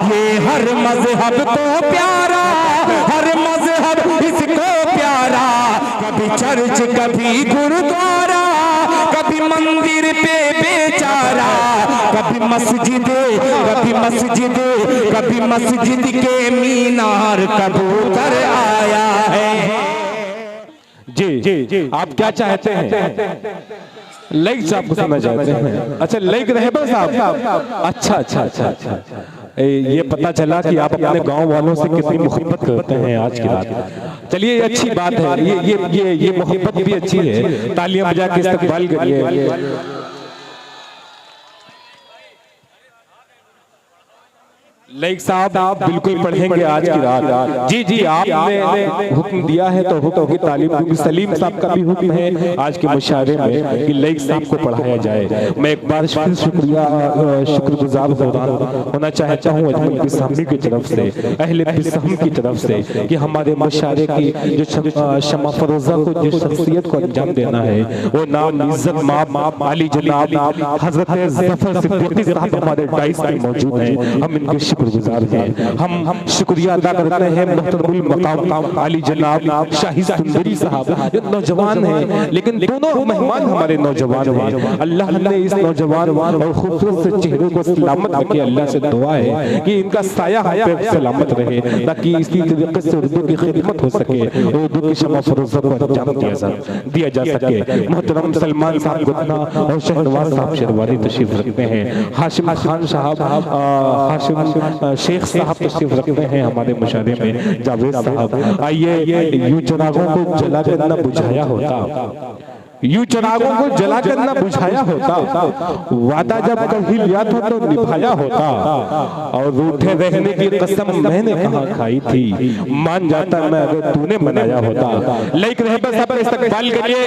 ये हर मजहब को प्यारा, हर मजहब इसको प्यारा। कभी चर्च कभी गुरुद्वारा, कभी मंदिर पे बेचारा, कभी मस्जिद, कभी मस्जिद, कभी मस्जिद के मीनार कबूतर आया है। जी आप क्या चाहते हैं? लाइक साहब को सुनना चाहते हैं? अच्छा लाइक रहबर साहब, अच्छा ये पता चला कि आप अपने गांव वालों से कितनी मोहब्बत करते हैं आज की रात। चलिए ये अच्छी बात है, ये मोहब्बत भी अच्छी है। तालियां बजा के इस्तकबाल करिए। लाइक साहब आप बिल्कुल पढ़ेंगे आज की रात। जी आपने हुक्म दिया है तो हुक्म की तालीम, क्योंकि सलीम साहब का भी हुक्म है आज के मुशायरे में कि लाइक साहब को पढ़ाया जाए। मैं एक बार शुक्रगुजार होना चाहता हूँ अजमल बिस्सामी की तरफ से, अहले बिस्साम की तरफ से, कि हमारे मुशायरे की जो शमा फरोजा को जिस शख्सियत को अंजाम देना है वो नाम इज्जत माप आली जनाब हजरत जफर सिद्दीकी साहब हमारे डाइस में मौजूद हैं। हम इनके शुक्रगुजार हैं। हम शुक्रिया अदा करते हैं मुहतरमुल मकाम आली जनाब शाही सुंदरी साहब, जो नौजवान हैं लेकिन दोनों मेहमान हमारे नौजवान हैं। अल्लाह ने इस नौजवान और खूबसूरत से चेहरे को सलामत रखे। अल्लाह से दुआ है कि इनका साया हम पे सलामत रहे, ताकि इसी तरीके से उर्दू की खिदमत हो सके, उर्दू की शमा फरोज़ा को अंजाम दिया जा सके। मोहतरम सलमान साहब गुतना और शहनवाज साहब शेरवानी तशरीफ रखते हैं। हाशिम खान साहब, हाशिम शेख साहब तशरीफ रखते हैं हमारे मुशायरे में। जावेद साहब आइए। यूं चिरागों को जला कर न बुझाया होता, यूं चिरागों को जला कर न बुझाया होता, वादा जब कभी लिया था तो निभाया होता, और रूठे रहने की कसम मैंने कहाँ खाई थी, मान जाता मैं अगर तूने मनाया होता। लाइक रहबर साहब का इस्तकबाल करिए।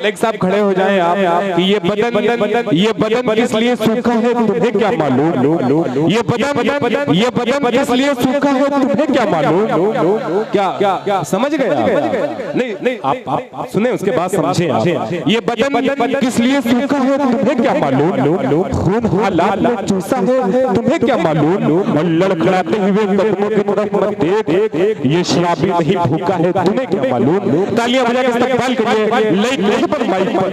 लाइक साहब खड़े हो जाएं आप। ये बदन किस लिए सूखा है तुम्हें क्या मालूम? ये बदन किस लिए सूखा है तुम्हें क्या मालूम? क्या समझ गए? नहीं आप सुने उसके बाद समझे। ये बदन किस लिए सूखा है तुम्हें क्या मालूम? खून हालात में चूसा है तुम्हें क्या मालूम? और लड़खड़ाते हुए कदमों की तरफ मत देख, ये शराबी नहीं भूखा है तुम्हें क्या मालूम? तालियां बजा के इस्तकबाल करिए। लाइक पर माइक पर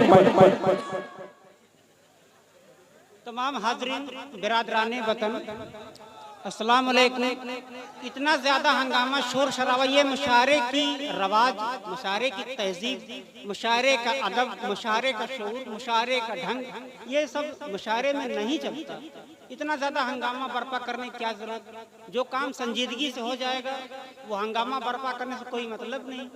तमाम हाज़रीन बिरादराने वतन, अस्सलाम वालेकुम। इतना ज़्यादा हंगामा शोर शराबा, ये मुशायरे की रवाज, मुशायरे की तहजीब, मुशायरे का अदब, मुशायरे का शऊर, मुशायरे का ढंग, ये सब मुशायरे में नहीं चलता। इतना ज़्यादा हंगामा बर्पा करने की क्या ज़रूरत? जो काम संजीदगी से हो जाएगा वो हंगामा बर्पा करने से कोई मतलब नहीं।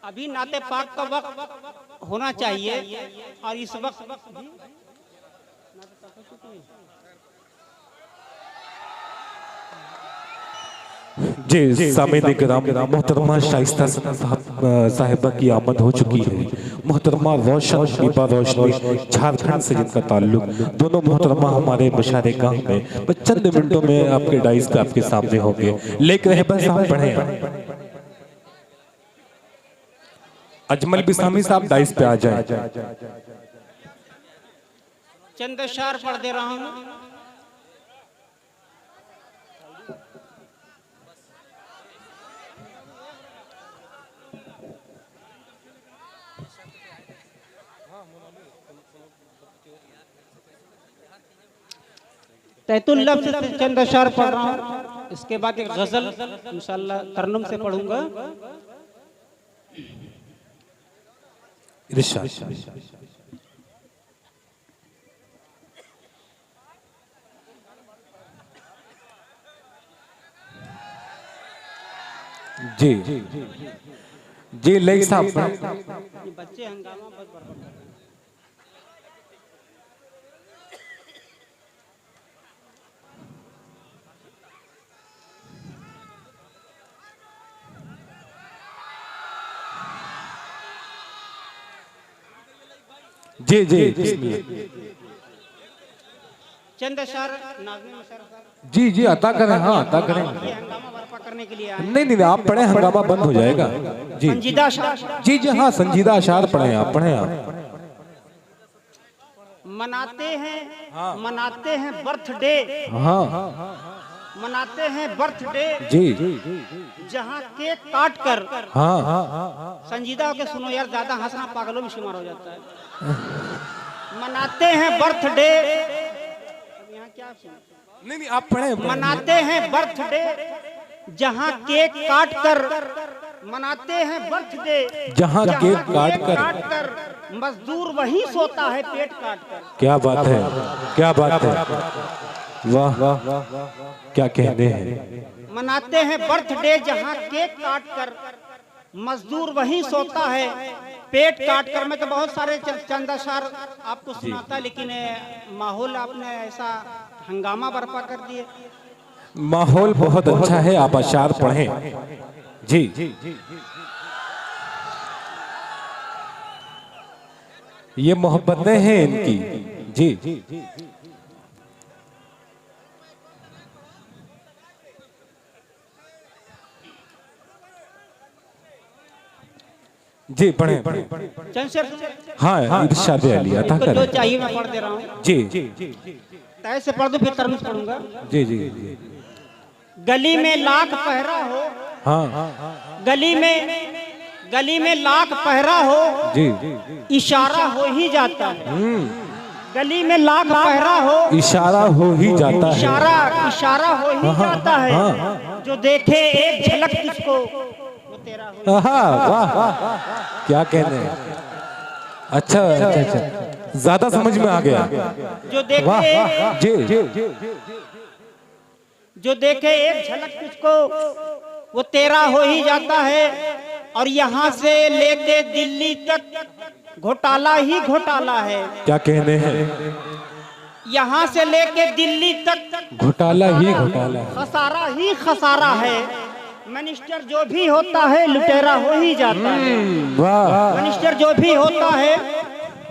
अभी नाते पाक का वक्त होना चाहिए और इस वक्त जी सामईन किराम, मोहतरमा शाइस्ता साहिबा की आमद हो चुकी है। मोहतरमा रोशन हिबा रोशनी झारखंड से जिनका ताल्लुक, दोनों मोहतरमा हमारे मुशायरे गाह में चंद मिनटों में आपके डाइस का आपके सामने होंगे। लेकिन रहबर साहब पढ़े, अजमल बिस्सामी साहब डाइस पे आ जाए। चंद अशआर पढ़ दे रहा हूँ। तैतुल लफ्ज़ से चंद अशआर पढ़ रहा हूँ। इसके बाद एक गजल इंशाअल्लाह तरन्नुम से पढ़ूंगा। जी लाइक साहब, बच्चे हंगामा बहुत बर्बाद। जी चंद अशार नाज़िम मुशर्रफ साहब जी जी अता करें, हाँ अता करें। ये हंगामा बर्पा करने के लिए आए हैं। नहीं नहीं आप पढ़े, हंगामा बंद हो जाएगा। जी संजीदा अशार जी जी हाँ संजीदा अशार पढ़े आप, पढ़े आप। मनाते हैं बर्थडे, हाँ मनाते हैं बर्थडे जी जहाँ केक काट कर। हाँ संजीदा होके सुनो यार, ज्यादा हंसना पागलों में शुमार हो जाता है। मनाते हैं बर्थडे, यहाँ क्या सुनो? नहीं नहीं आप पढ़े। मनाते हैं बर्थडे जहाँ केक काट कर, मनाते हैं बर्थडे जहाँ केक काट कर। मजदूर वहीं सोता है पेट काट कर। क्या बात है, क्या बात है, वाह वाह क्या कहते हैं। मनाते हैं बर्थडे जहाँ केक काट कर, मजदूर वहीं सोता है पेट काट कर। मैं तो बहुत सारे चंद अशार आपको सुनाता, लेकिन माहौल आपने ऐसा हंगामा बर्पा कर दिए। माहौल बहुत अच्छा है, आप अशार पढ़ें। जी ये मोहब्बतें हैं इनकी। जी जी पढ़ें। चंद शेर हाँ इरशाद अली अता जो करें। चाहिए मैं पढ़ दे रहा हूँ। जी तय से पढ़ दूं फिर तरमीज पढ़ूंगा। जी जी गली में लाख पहरा हो, हाँ गली में लाख पहरा हो, जी इशारा हो ही जाता है। गली में लाख पहरा हो, इशारा हो ही जाता है। इशारा हो ही जाता है। जो देखे एक झलक तुझको वो तेरा हो। वाह वाह क्या कहते हैं। अच्छा अच्छा अच्छा ज्यादा समझ में आ गया। जो वाह देखे जी जो देखे एक झलक तुझको वो तेरा हो ही जाता है। और यहाँ से लेके दिल्ली तक घोटाला ही घोटाला है। क्या कहने हैं। यहाँ से लेके दिल्ली तक घोटाला ही घोटाला है। खसारा ही खसारा है। मिनिस्टर जो भी होता है लुटेरा हो ही जाता है। वाह मिनिस्टर जो भी होता है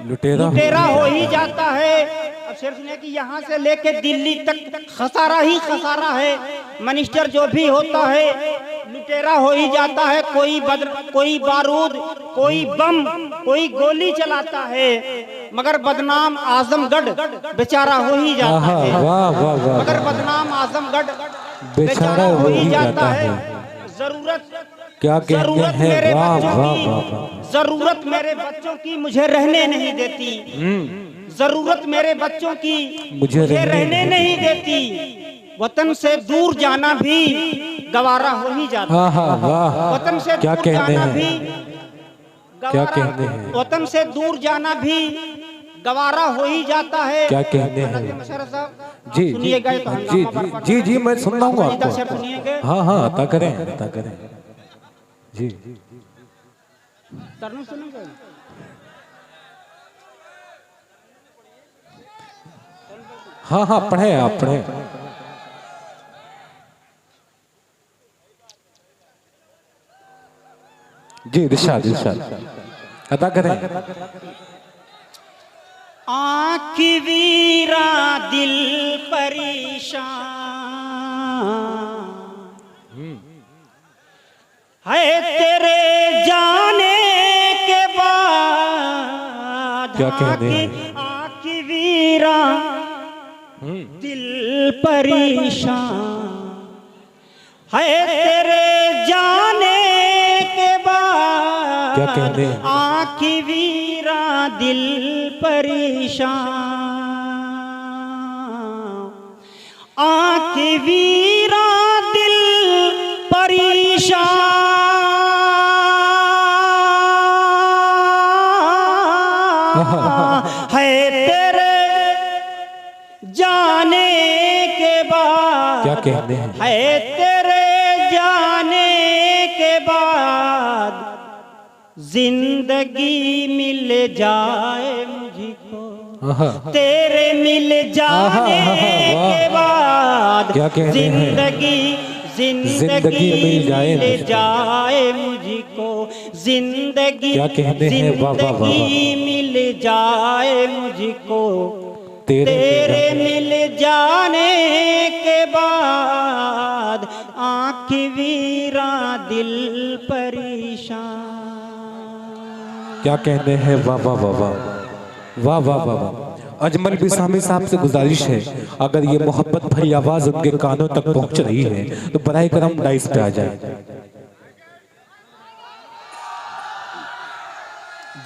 लुटेरा हो ही जाता है। अब शेर सुनिए कि यहाँ से लेके दिल्ली तक खसारा ही खसारा है। मिनिस्टर जो भी होता है लुटेरा हो ही जाता है। कोई बारूद, कोई बम, कोई गोली चलाता है, मगर बदनाम आजमगढ़ बेचारा हो ही जाता है। वाह वाह वाह मगर बदनाम आजमगढ़ बेचारा हो ही जाता है। क्या कहते हैं। वाह वाह वाह जरूरत मेरे बच्चों की मुझे रहने नहीं देती। जरूरत मेरे बच्चों की मुझे रहने नहीं देती। वतन से दूर जाना भी गवारा हो ही जाता है। वतन से क्या दूर कहते जाना हैं। भी क्या कहते हैं। वतन से दूर जाना भी गवारा हो ही जाता है। क्या कहते हैं। मुशर्रफ साहब जी सुनिएगा ये तो जी हंगामा बर्पा जी जी मैं सुन रहा हूँ संजीदा शेर आपको। सुनिएगा। हाँ हाँ अता करें अता करें। जी तरनूम सुनेंगे। हाँ हाँ पढ़े आप पढ़े। जी इरशाद अदा करें। आँख वीरा दिल परेशान है तेरे जाने के बाद। क्या कहते हैं। आँख वीरा दिल परेशान है तेरे जाने के बाद। क्या कहते हैं। आँख वीरा दिल परेशान, आँख वीरा दिल परेशान है तेरे जाने के बाद। क्या कहते हैं। है तेरे जाने के बाद जिंदगी मिल जाए मुझको। तेरे मिल जाने के बाद क्या कहते हैं। जिंदगी मिल जाए मुझको। जिंदगी क्या कहते हैं। वाह वाह वाह जिंदगी मिल जाए मुझको। तेरे मिल जाने के बाद आँख वीरा दिल परेशान। क्या कहने हैं, वाह वाह वाह वाह वाह वाह वाह वाह। अजमल बिसामी साहब से गुजारिश है, अगर ये मोहब्बत भरी आवाज उनके कानों तक पहुंच रही है तो बराए करम डाइस पे आ जाए।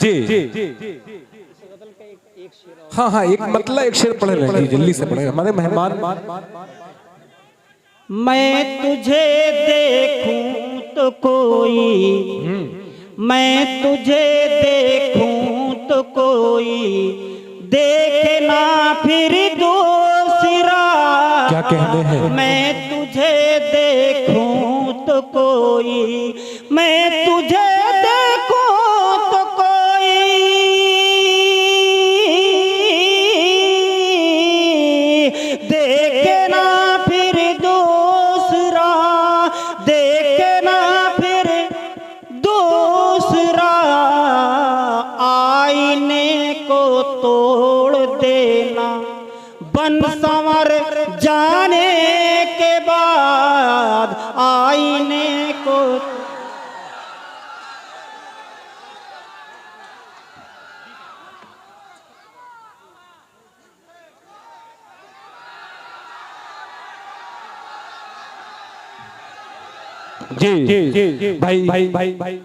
जी हाँ हाँ, एक मतलब एक शेर पढ़ रहे हैं, जल्दी से पढ़े हमारे मेहमान। मैं तुझे देखूं तो कोई, मैं तुझे देखूं तो कोई देखे ना फिर दूसरा। क्या कहने हैं, मैं तुझे देखूं तो कोई, मैं तुझे देखूं तो कोई देखे ना फिर दूसरा, देखे ना फिर दूसरा। आईने को तोड़ देना बन संवर जाने के बाद, आईने को। जी भाई भाई भाई भाई